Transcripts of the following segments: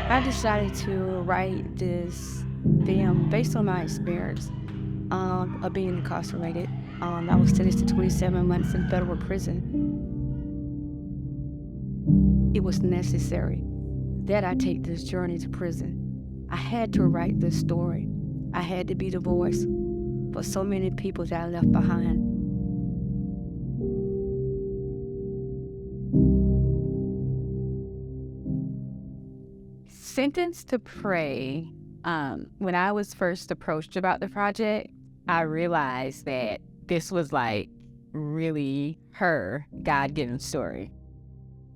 I decided to write this film based on my experience of being incarcerated. I was sentenced to 27 months in federal prison. It was necessary that I take this journey to prison. I had to write this story. I had to be the voice for so many people that I left behind. Sentenced to Pray, when I was first approached about the project, I realized that this was like really her God-given story.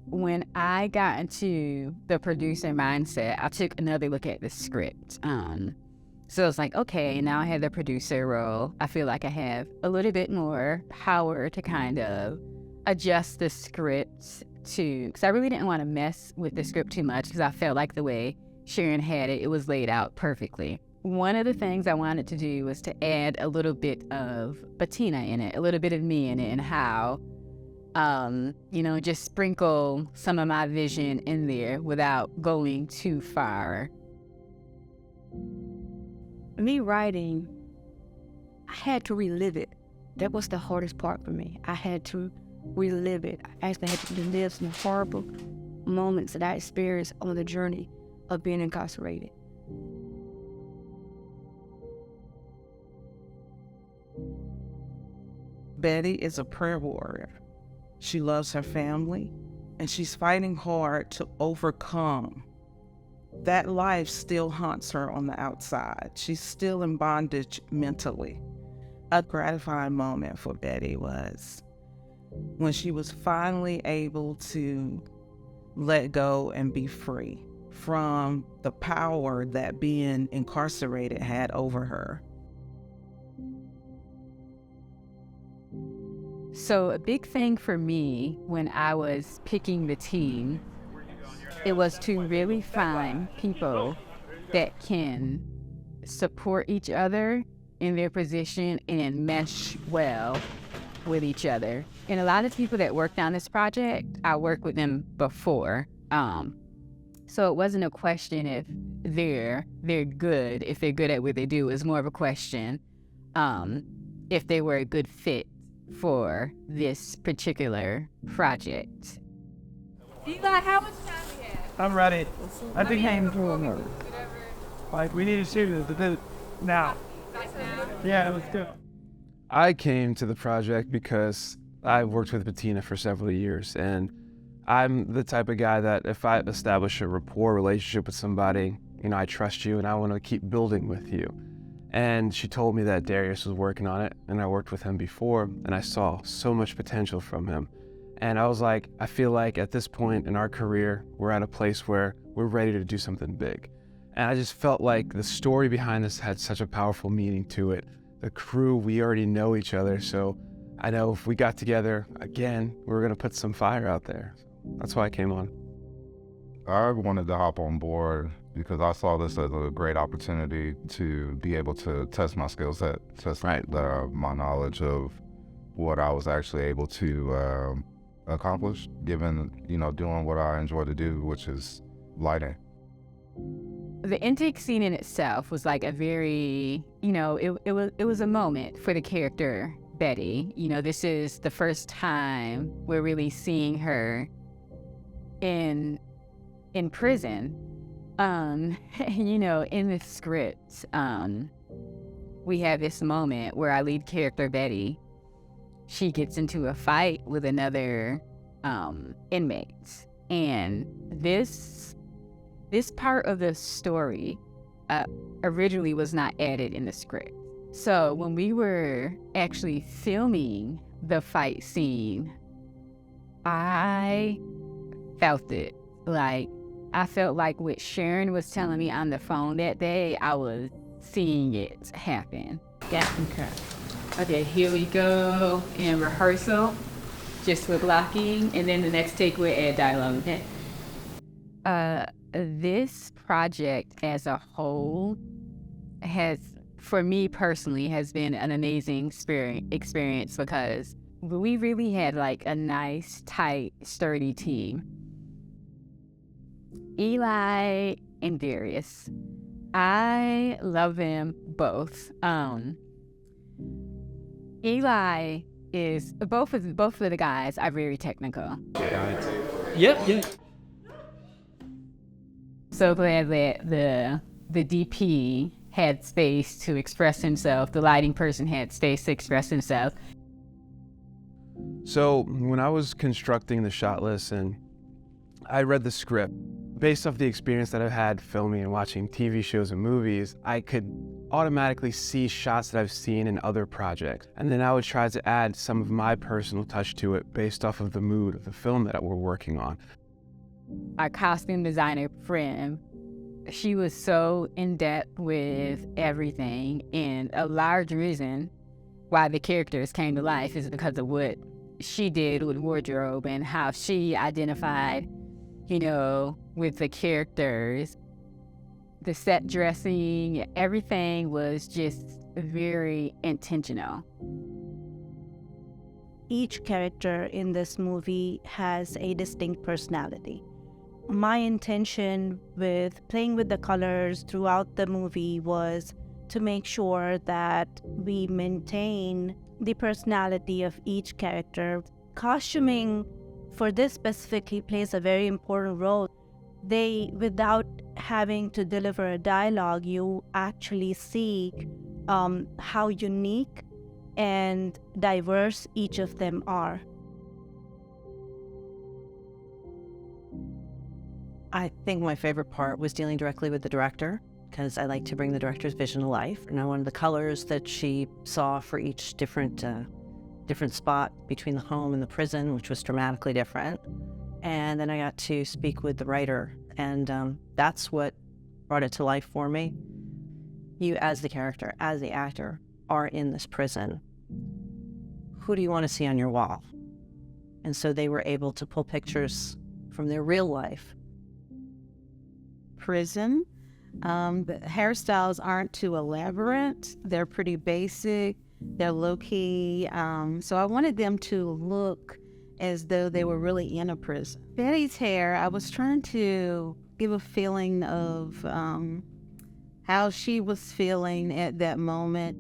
When I got into the producer mindset, I took another look at the script. So it's like, okay, now I have the producer role. I feel like I have a little bit more power to kind of adjust the script because I really didn't want to mess with the script too much because I felt like the way Sharon had it, it was laid out perfectly. One of the things I wanted to do was to add a little bit of Bettina in it, a little bit of me in it, and how, just sprinkle some of my vision in there without going too far. Me writing, I had to relive it. That was the hardest part for me. I had to relive it. I actually had to relive some horrible moments that I experienced on the journey of being incarcerated. Betty is a prayer warrior. She loves her family, and she's fighting hard to overcome. That life still haunts her on the outside. She's still in bondage mentally. A gratifying moment for Betty was when she was finally able to let go and be free from the power that being incarcerated had over her. So a big thing for me when I was picking the team, it was to really find people that can support each other in their position and mesh well with each other. And a lot of people that worked on this project, I worked with them before. So it wasn't a question if they're good, if they're good at what they do. It was more of a question if they were a good fit for this particular project. Eli, how much time do we have? I'm ready. I think I'm doing it. Like, we need to shoot it now. Yeah, let's go. I came to the project because I've worked with Bettina for several years, and I'm the type of guy that if I establish a rapport relationship with somebody, I trust you and I want to keep building with you. And she told me that Darius was working on it, and I worked with him before, and I saw so much potential from him. And I was like, I feel like at this point in our career, we're at a place where we're ready to do something big. And I just felt like the story behind this had such a powerful meaning to it. The crew, we already know each other, so I know if we got together again, we were gonna put some fire out there. That's why I came on. I wanted to hop on board because I saw this as a great opportunity to be able to test my skill set, test my knowledge of what I was actually able to accomplish, given, doing what I enjoy to do, which is lighting. The intake scene in itself was like a very, it was a moment for the character Betty. This is the first time we're really seeing her in prison. In the script, we have this moment where our lead character Betty, she gets into a fight with another inmate, and this part of the story originally was not added in the script. So when we were actually filming the fight scene, I felt it. I felt like what Sharon was telling me on the phone that day, I was seeing it happen. Yeah. Okay, here we go in rehearsal, just for blocking, and then the next take we'll add dialogue, okay? This project as a whole has, for me personally, has been an amazing experience because we really had like a nice, tight, sturdy team. Eli and Darius. I love them both. Eli is both of the guys are very technical. Yep. So glad that the DP had space to express himself. The lighting person had space to express himself. So when I was constructing the shot list and I read the script, based off the experience that I've had filming and watching TV shows and movies, I could automatically see shots that I've seen in other projects. And then I would try to add some of my personal touch to it based off of the mood of the film that we're working on. Our costume designer friend, she was so in depth with everything, and a large reason why the characters came to life is because of what she did with wardrobe and how she identified, with the characters. The set dressing, everything was just very intentional. Each character in this movie has a distinct personality. My intention with playing with the colors throughout the movie was to make sure that we maintain the personality of each character. Costuming for this specifically plays a very important role. Without having to deliver a dialogue, you actually see how unique and diverse each of them are. I think my favorite part was dealing directly with the director, because I like to bring the director's vision to life. And I wanted the colors that she saw for each different spot between the home and the prison, which was dramatically different. And then I got to speak with the writer, and that's what brought it to life for me. You, as the character, as the actor, are in this prison. Who do you want to see on your wall? And so they were able to pull pictures from their real life. Prison. The hairstyles aren't too elaborate. They're pretty basic. They're low-key. So I wanted them to look as though they were really in a prison. Betty's hair, I was trying to give a feeling of how she was feeling at that moment.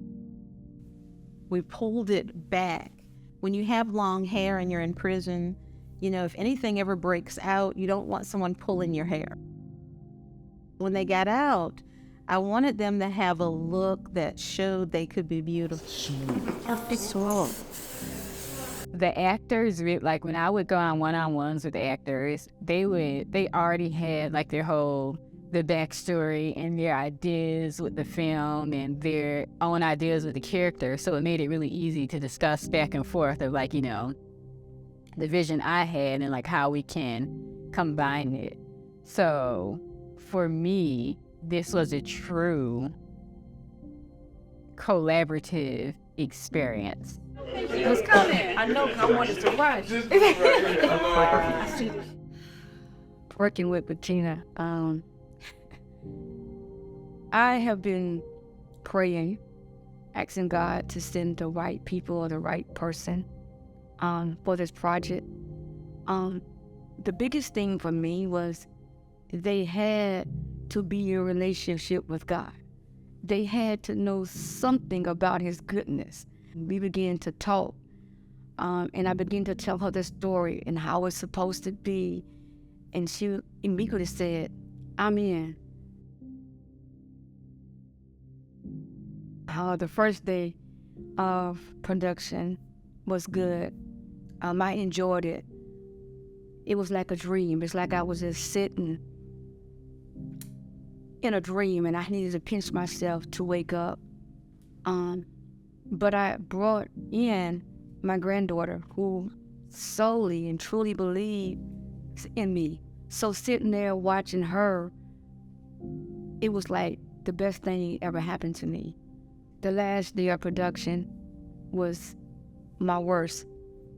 We pulled it back. When you have long hair and you're in prison, if anything ever breaks out, you don't want someone pulling your hair. When they got out, I wanted them to have a look that showed they could be beautiful. The actors, like when I would go on one-on-ones with the actors, they already had like the backstory and their ideas with the film and their own ideas with the character. So it made it really easy to discuss back and forth of the vision I had and like how we can combine it. So for me, this was a true collaborative experience. What's coming? I know, I wanted to watch. Working with Bettina, I have been praying, asking God to send the right people or the right person for this project. The biggest thing for me was they had to be in a relationship with God. They had to know something about His goodness. We began to talk, and I began to tell her the story and how it's supposed to be. And she immediately said, I'm in. The first day of production was good. I enjoyed it. It was like a dream. It's like I was just sitting in a dream and I needed to pinch myself to wake up. But I brought in my granddaughter who solely and truly believed in me. So sitting there watching her, it was like the best thing ever happened to me. The last day of production was my worst.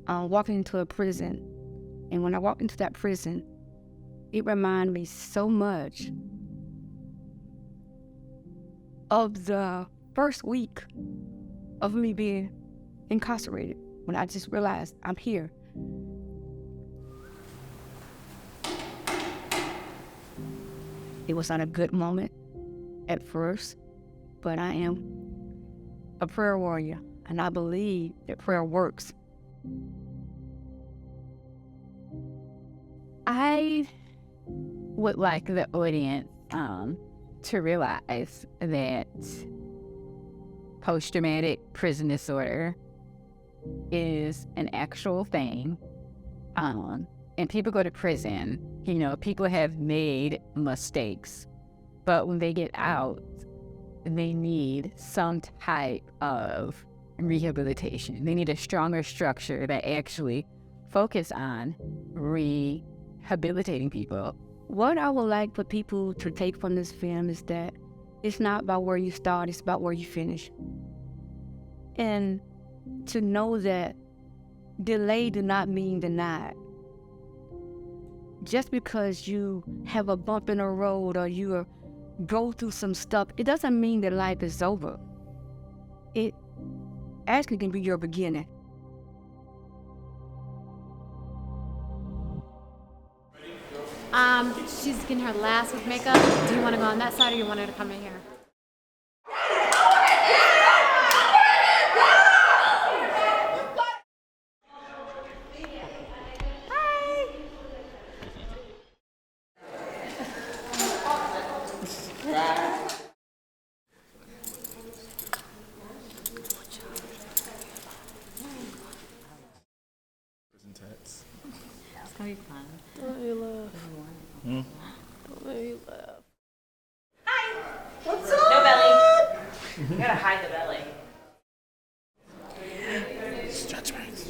Walking into a prison, and when I walked into that prison, it reminded me so much of the first week of me being incarcerated, when I just realized I'm here. It was not a good moment at first, but I am a prayer warrior, and I believe that prayer works. I would like the audience to realize that post-traumatic prison disorder is an actual thing. And people go to prison, you know, people have made mistakes, but when they get out, they need some type of rehabilitation. They need a stronger structure that actually focus on rehabilitating people. What I would like for people to take from this film is that it's not about where you start, it's about where you finish. And to know that delay do not mean denied. Just because you have a bump in the road or you go through some stuff, it doesn't mean that life is over. It actually can be your beginning. She's getting her last with makeup. Do you want to go on that side or you want her to come in here? It's gonna be fun. Don't you laugh? Don't you laugh? What's up? No belly. You gotta hide the belly. Stretch marks.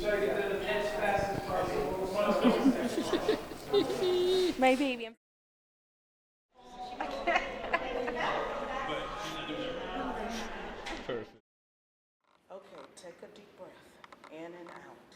My baby. Okay, take a deep breath in and out.